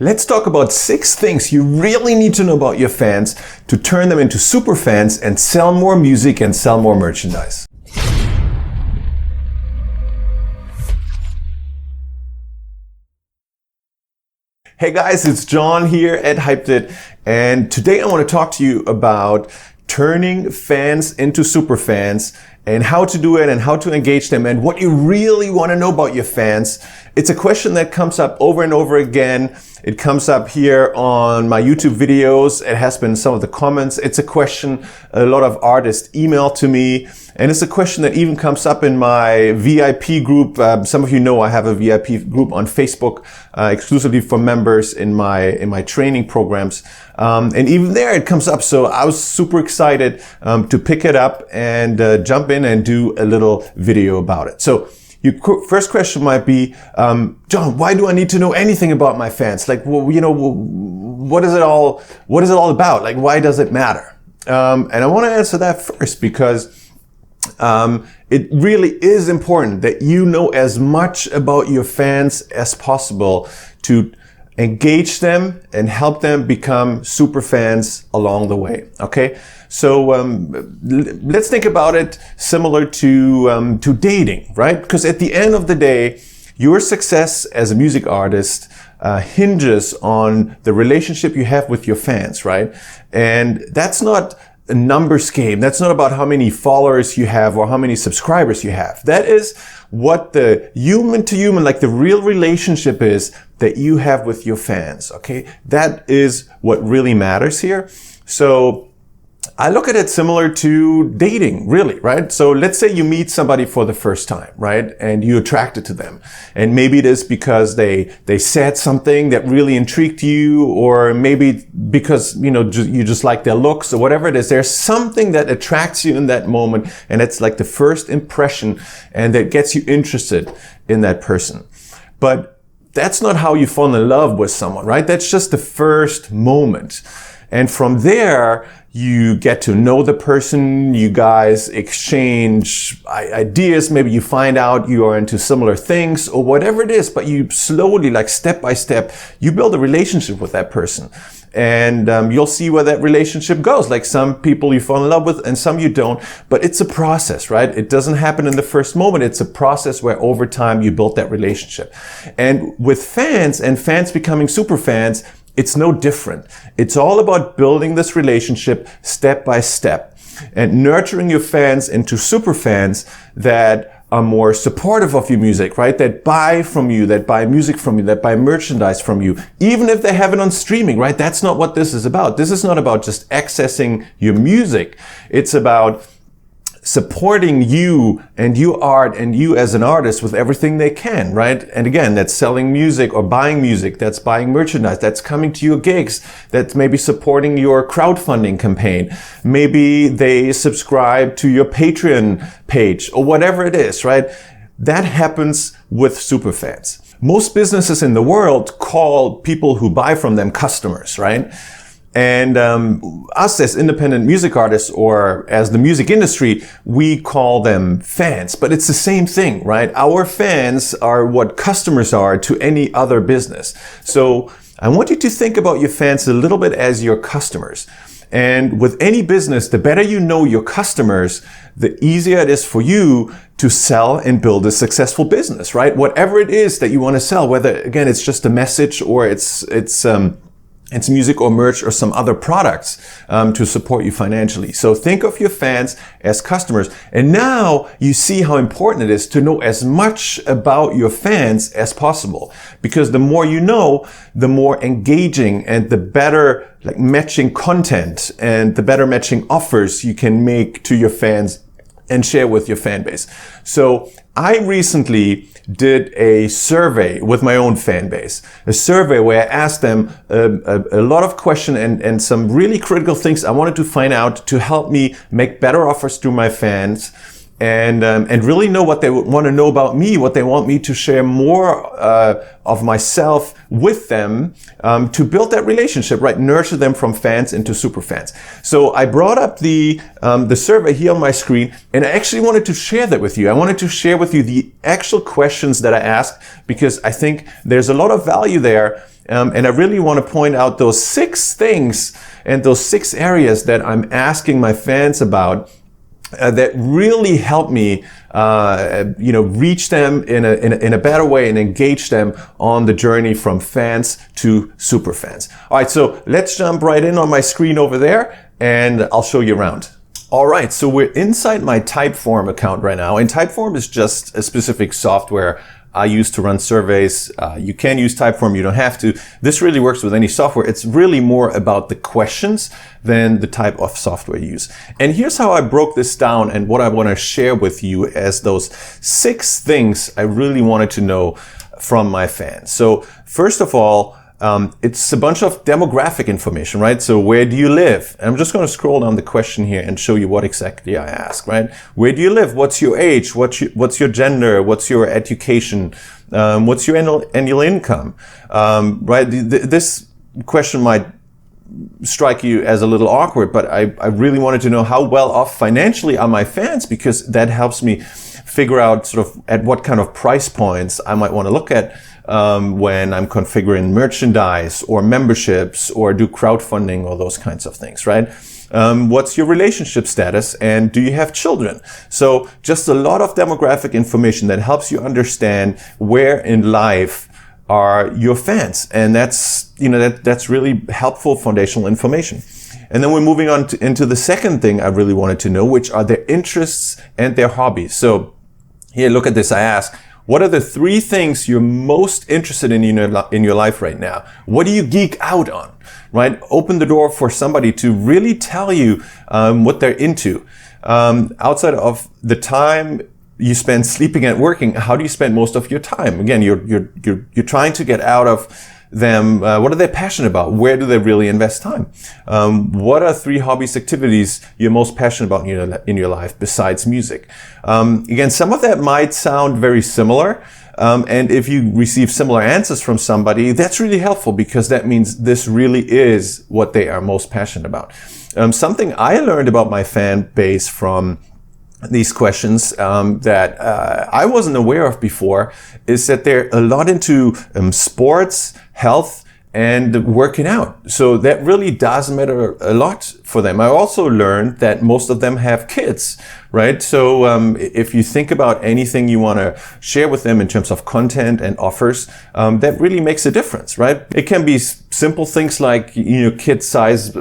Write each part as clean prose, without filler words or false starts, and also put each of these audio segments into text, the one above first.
Let's talk about 6 things you really need to know about your fans to turn them into super fans and sell more music and sell more merchandise. Hey guys, it's John here at Hyped, and today I want to talk to you about turning fans into super fans and how to do it and how to engage them and what you really want to know about your fans. It's a question that comes up over and over again. It comes up here on my YouTube videos. It has been some of the comments. It's a question a lot of artists email to me. And it's a question that even comes up in my VIP group. Some of you know I have a VIP group on Facebook exclusively for members in my training programs. And even there it comes up. So I was super excited to pick it up and jump in and do a little video about it. So your first question might be, John, why do I need to know anything about my fans? Like, well, you know, what is it all about? Like, why does it matter? And I want to answer that first because it really is important that you know as much about your fans as possible to engage them and help them become super fans along the way. Okay, so let's think about it similar to dating, right? Because at the end of the day, your success as a music artist hinges on the relationship you have with your fans, right? And that's not a numbers game. That's not about how many followers you have or how many subscribers you have. That is what the human to human, like the real relationship is that you have with your fans. Okay. That is what really matters here. So I look at it similar to dating, really, right? So let's say you meet somebody for the first time, right? And you're attracted to them. And maybe it is because they said something that really intrigued you, or maybe because, you know, you just like their looks or whatever it is. There's something that attracts you in that moment. And it's like the first impression and that gets you interested in that person. But that's not how you fall in love with someone, right? That's just the first moment. And from there, you get to know the person, you guys exchange ideas, maybe you find out you are into similar things or whatever it is, but you slowly, like step by step, you build a relationship with that person. And you'll see where that relationship goes. Like some people you fall in love with and some you don't, but it's a process, right? It doesn't happen in the first moment. It's a process where over time you build that relationship. And with fans and fans becoming super fans, it's no different. It's all about building this relationship step by step and nurturing your fans into super fans that are more supportive of your music, right? That buy from you, that buy music from you, that buy merchandise from you, even if they have it on streaming, right? That's not what this is about. This is not about just accessing your music. It's about supporting you and your art and you as an artist with everything they can, right? And again, that's selling music or buying music, that's buying merchandise, that's coming to your gigs, that's maybe supporting your crowdfunding campaign. Maybe they subscribe to your Patreon page or whatever it is, right? That happens with superfans. Most businesses in the world call people who buy from them customers, right? And us as independent music artists or as the music industry, we call them fans. But it's the same thing, right? Our fans are what customers are to any other business. So I want you to think about your fans a little bit as your customers. And with any business, the better you know your customers, the easier it is for you to sell and build a successful business, right? Whatever it is that you want to sell, whether, again, it's just a message or it's music or merch or some other products to support you financially. So think of your fans as customers. And now you see how important it is to know as much about your fans as possible. Because the more you know, the more engaging and the better like matching content and the better matching offers you can make to your fans and share with your fan base. So I recently did a survey with my own fan base, a survey where I asked them a lot of questions and some really critical things I wanted to find out to help me make better offers to my fans and really know what they want to know about me, what they want me to share more of myself with them to build that relationship, right? Nurture them from fans into super fans. So I brought up the survey here on my screen, and I actually wanted to share that with you. I wanted to share with you the actual questions that I asked because I think there's a lot of value there. And I really want to point out those 6 things and those 6 areas that I'm asking my fans about that really help me, reach them in a better way and engage them on the journey from fans to super fans. All right, so let's jump right in on my screen over there and I'll show you around. All right, so we're inside my Typeform account right now, and Typeform is just a specific software I use to run surveys. You can use Typeform, you don't have to. This really works with any software. It's really more about the questions than the type of software you use. And here's how I broke this down and what I want to share with you as those 6 things I really wanted to know from my fans. So first of all, it's a bunch of demographic information, right? So where do you live? And I'm just going to scroll down the question here and show you what exactly I ask, right? Where do you live? What's your age? What's your gender? What's your education? What's your annual income? Right? This question might strike you as a little awkward, but I really wanted to know how well off financially are my fans, because that helps me figure out sort of at what kind of price points I might want to look at when I'm configuring merchandise or memberships or do crowdfunding or those kinds of things, right? What's your relationship status, and do you have children? So just a lot of demographic information that helps you understand where in life are your fans. And that's, that's really helpful foundational information. And then we're moving on into the second thing I really wanted to know, which are their interests and their hobbies. So here, look at this. I ask, what are the 3 things you're most interested in your life right now? What do you geek out on, right? Open the door for somebody to really tell you what they're into. Outside of the time you spend sleeping and working, how do you spend most of your time? Again, you're trying to get out of them. What are they passionate about? Where do they really invest time? What are 3 hobbies, activities you're most passionate about in your life besides music? Again, some of that might sound very similar. And if you receive similar answers from somebody, that's really helpful, because that means this really is what they are most passionate about. Something I learned about my fan base from these questions that I wasn't aware of before is that they're a lot into sports, health, and working out. So that really does matter a lot for them. I also learned that most of them have kids, right? So if you think about anything you want to share with them in terms of content and offers, that really makes a difference, right? It can be simple things like, kid size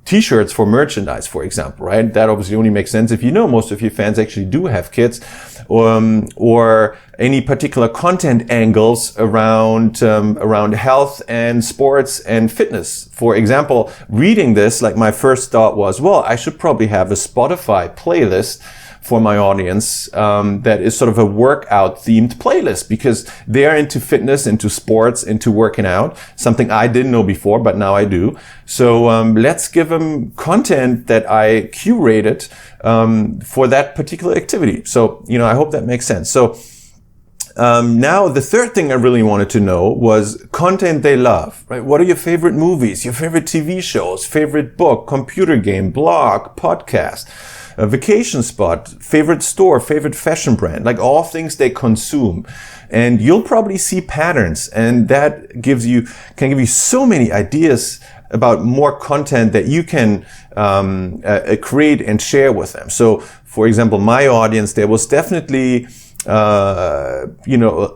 t-shirts for merchandise, for example, right? That obviously only makes sense if most of your fans actually do have kids, or any particular content angles around health and sports and fitness. For example, reading this, like my first thought was, well, I should probably have a Spotify playlist for my audience that is sort of a workout themed playlist, because they're into fitness, into sports, into working out, something I didn't know before, but now I do. So let's give them content that I curated for that particular activity. So, I hope that makes sense. So now the third thing I really wanted to know was content they love, right? What are your favorite movies, your favorite TV shows, favorite book, computer game, blog, podcast, a vacation spot, favorite store, favorite fashion brand, like all things they consume. And you'll probably see patterns, and that can give you so many ideas about more content that you can create and share with them. So for example, my audience, there was definitely a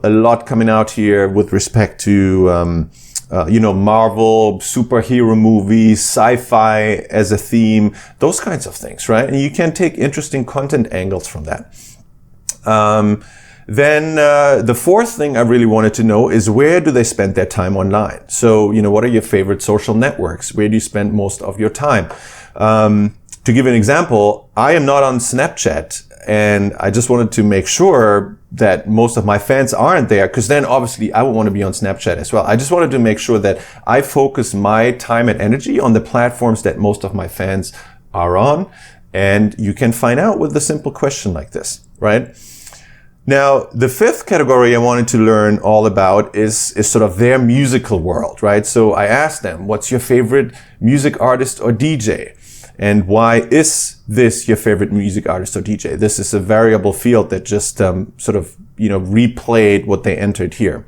lot coming out here with respect to Marvel, superhero movies, sci-fi as a theme, those kinds of things, right? And you can take interesting content angles from that. Then the fourth thing I really wanted to know is, where do they spend their time online? So, what are your favorite social networks? Where do you spend most of your time? To give an example, I am not on Snapchat, and I just wanted to make sure that most of my fans aren't there, because then obviously I would want to be on Snapchat as well. I just wanted to make sure that I focus my time and energy on the platforms that most of my fans are on. And you can find out with a simple question like this, right? Now, the fifth category I wanted to learn all about is sort of their musical world, right? So I asked them, what's your favorite music artist or DJ? And why is this your favorite music artist or DJ? This is a variable field that just replayed what they entered here.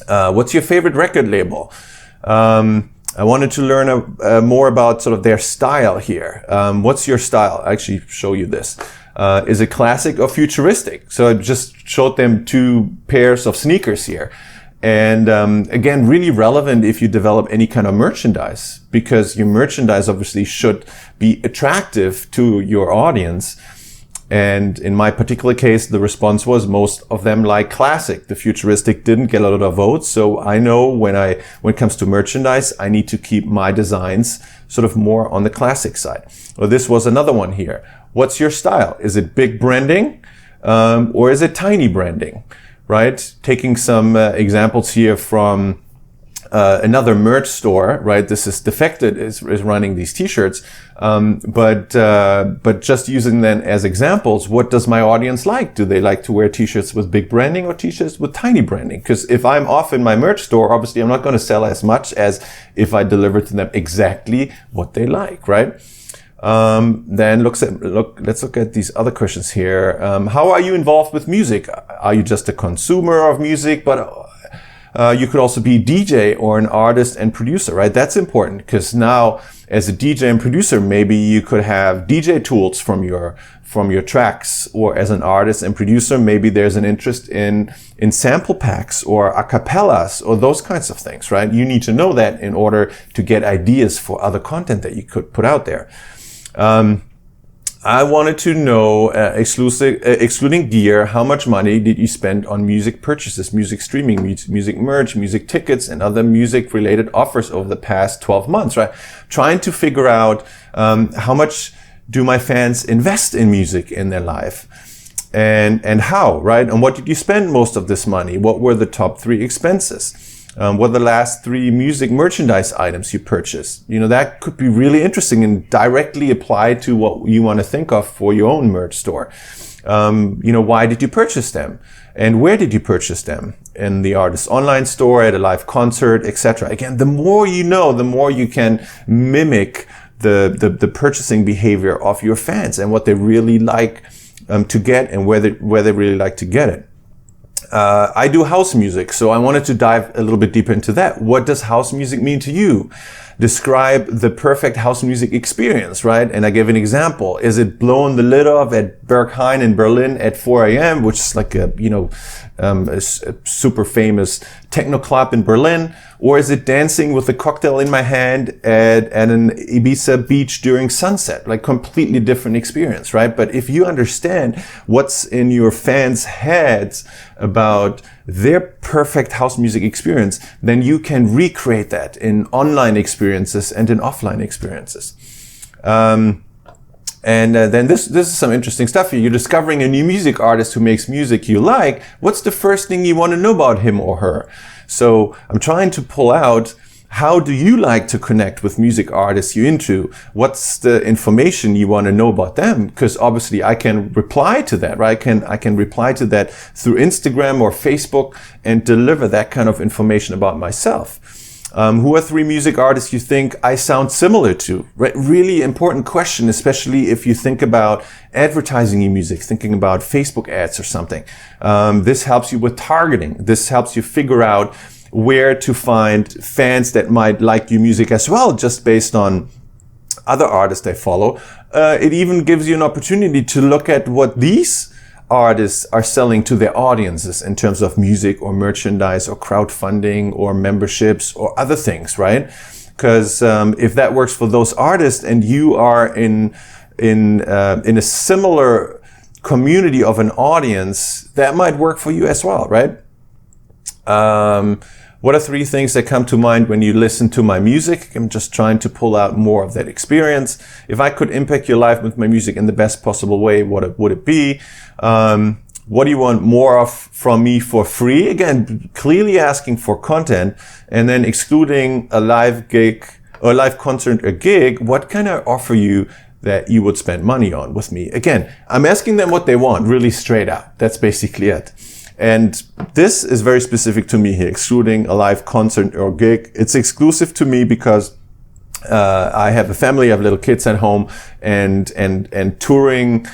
What's your favorite record label? I wanted to learn more about sort of their style here. What's your style? I'll actually show you this. Is it classic or futuristic? So I just showed them 2 pairs of sneakers here. And again, really relevant if you develop any kind of merchandise, because your merchandise obviously should be attractive to your audience. And in my particular case, the response was most of them like classic. The futuristic didn't get a lot of votes. So I know when it comes to merchandise, I need to keep my designs sort of more on the classic side. Well, this was another one here. What's your style? Is it big branding or is it tiny branding, right? Taking some examples here from another merch store, right? This is Defected is running these t-shirts. But just using them as examples, what does my audience like? Do they like to wear t-shirts with big branding or t-shirts with tiny branding? Because if I'm off in my merch store, obviously I'm not going to sell as much as if I deliver to them exactly what they like, right? Then let's look at these other questions here. How are you involved with music? Are you just a consumer of music? But you could also be DJ or an artist and producer, right? That's important because now as a DJ and producer, maybe you could have DJ tools from your tracks, or as an artist and producer, maybe there's an interest in sample packs or acapellas or those kinds of things, right? You need to know that in order to get ideas for other content that you could put out there. I wanted to know, excluding gear, how much money did you spend on music purchases, music streaming, music merch, music tickets, and other music-related offers over the past 12 months, right? Trying to figure out how much do my fans invest in music in their life, and how, right? And what did you spend most of this money? What were the top 3 expenses? What are the last 3 music merchandise items you purchased? You know, that could be really interesting and directly apply to what you want to think of for your own merch store. You know, why did you purchase them? And where did you purchase them? In the artist's online store, at a live concert, etc. Again, the more you know, the more you can mimic the purchasing behavior of your fans and what they really like to get and where they really like to get it. I do house music, so I wanted to dive a little bit deeper into that. What does house music mean to you? Describe the perfect house music experience, right? And I gave an example. Is it blowing the lid off at Berghain in Berlin at 4 a.m., which is like a super famous techno club in Berlin? Or is it dancing with a cocktail in my hand at an Ibiza beach during sunset? Like completely different experience, right? But if you understand what's in your fans' heads about their perfect house music experience, then you can recreate that in online experiences and in offline experiences. Then this is some interesting stuff here. You're discovering a new music artist who makes music you like. What's the first thing you want to know about him or her? So I'm trying to pull out, how do you like to connect with music artists you're into? What's the information you want to know about them? Because obviously I can reply to that, right? I can reply to that through Instagram or Facebook and deliver that kind of information about myself. Who are 3 music artists you think I sound similar to? Right? Really important question, especially if you think about advertising your music, thinking about Facebook ads or something. This helps you with targeting. This helps you figure out where to find fans that might like your music as well, just based on other artists they follow. It even gives you an opportunity to look at what these artists are selling to their audiences in terms of music or merchandise or crowdfunding or memberships or other things, right? Because if that works for those artists and you are in a similar community of an audience, that might work for you as well, right? What are 3 things that come to mind when you listen to my music? I'm just trying to pull out more of that experience. If I could impact your life with my music in the best possible way, what would it be? What do you want more of from me for free? Again, clearly asking for content, and then excluding a live gig or live concert or gig, what can I offer you that you would spend money on with me? Again, I'm asking them what they want, really straight out. That's basically it. And this is very specific to me here, excluding a live concert or gig. It's exclusive to me because I have a family, I have little kids at home, and touring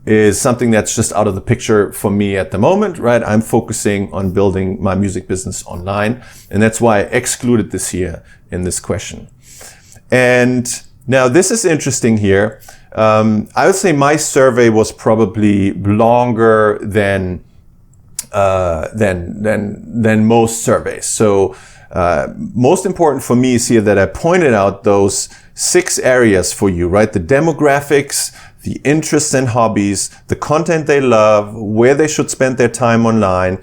is something that's just out of the picture for me at the moment, right? I'm focusing on building my music business online. And that's why I excluded this here in this question. And now this is interesting here. I would say my survey was probably longer than most surveys. So most important for me is here that I pointed out those 6 areas for you, right? The demographics, the interests and hobbies, the content they love, where they should spend their time online,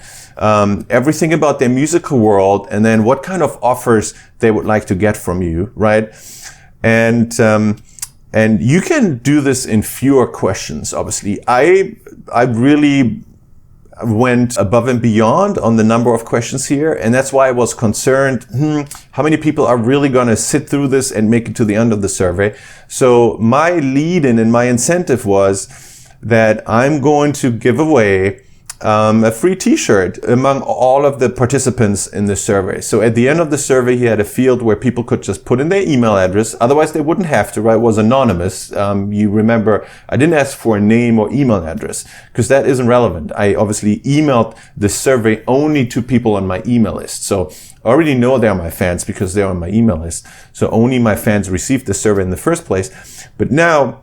everything about their musical world, and then what kind of offers they would like to get from you, right? And you can do this in fewer questions, obviously. I really went above and beyond on the number of questions here, and that's why I was concerned, how many people are really going to sit through this and make it to the end of the survey? So my lead-in and my incentive was that I'm going to give away a free t-shirt among all of the participants in the survey. So at the end of the survey, he had a field where people could just put in their email address. Otherwise, they wouldn't have to, right? It was anonymous. You remember, I didn't ask for a name or email address because that isn't relevant. I obviously emailed the survey only to people on my email list. So I already know they're my fans because they're on my email list. So only my fans received the survey in the first place. But now,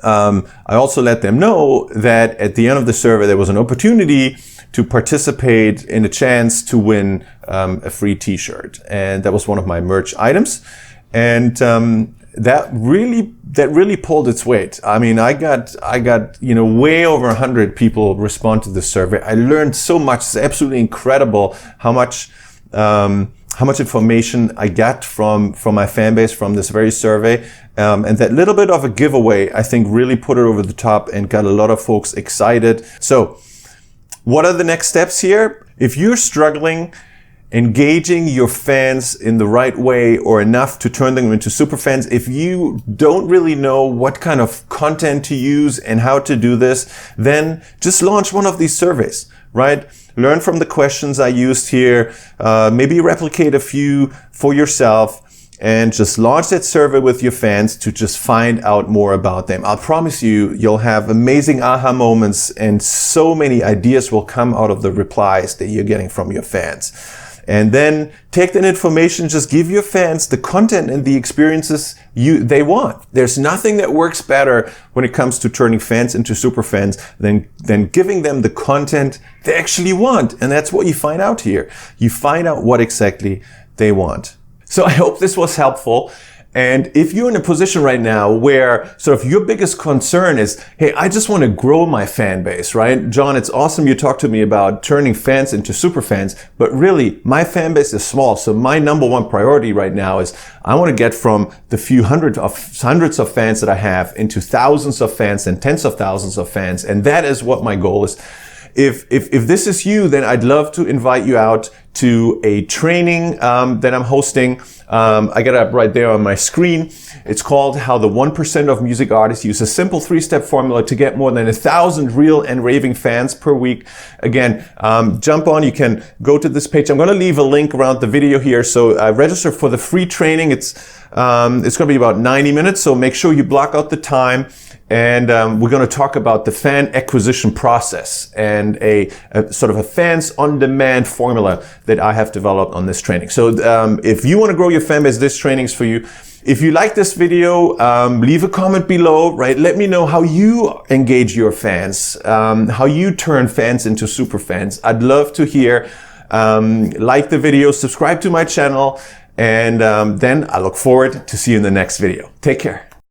I also let them know that at the end of the survey, there was an opportunity to participate in a chance to win a free t-shirt. And that was one of my merch items. And that really pulled its weight. I mean, I got way over 100 people respond to the survey. I learned so much. It's absolutely incredible how much information I got from my fan base from this very survey. And that little bit of a giveaway, I think, really put it over the top and got a lot of folks excited. So what are the next steps here? If you're struggling engaging your fans in the right way or enough to turn them into superfans, if you don't really know what kind of content to use and how to do this, then just launch one of these surveys, right? Learn from the questions I used here, maybe replicate a few for yourself, and just launch that survey with your fans to just find out more about them. I'll promise you, you'll have amazing aha moments and so many ideas will come out of the replies that you're getting from your fans. And then take that information, just give your fans the content and the experiences they want. There's nothing that works better when it comes to turning fans into superfans than giving them the content they actually want. And that's what you find out here. You find out what exactly they want. So I hope this was helpful. And if you're in a position right now where sort of your biggest concern is, hey, I just want to grow my fan base, right? John, it's awesome you talked to me about turning fans into super fans, but really my fan base is small. So my number one priority right now is I want to get from the few hundreds of fans that I have into thousands of fans and tens of thousands of fans. And that is what my goal is. If this is you, then I'd love to invite you out to a training that I'm hosting. I got it up right there on my screen. It's called How the 1% of Music Artists Use a Simple 3-Step Formula to Get More Than 1,000 Real and Raving Fans per Week. Again, jump on. You can go to this page. I'm going to leave a link around the video here. So register for the free training. It's going to be about 90 minutes. So make sure you block out the time. And we're going to talk about the fan acquisition process and a sort of a fans on demand formula that I have developed on this training. So if you want to grow your fan base, this training is for you. If you like this video, leave a comment below, right? Let me know how you engage your fans, how you turn fans into super fans. I'd love to hear. Like the video, subscribe to my channel, and then I look forward to see you in the next video. Take care.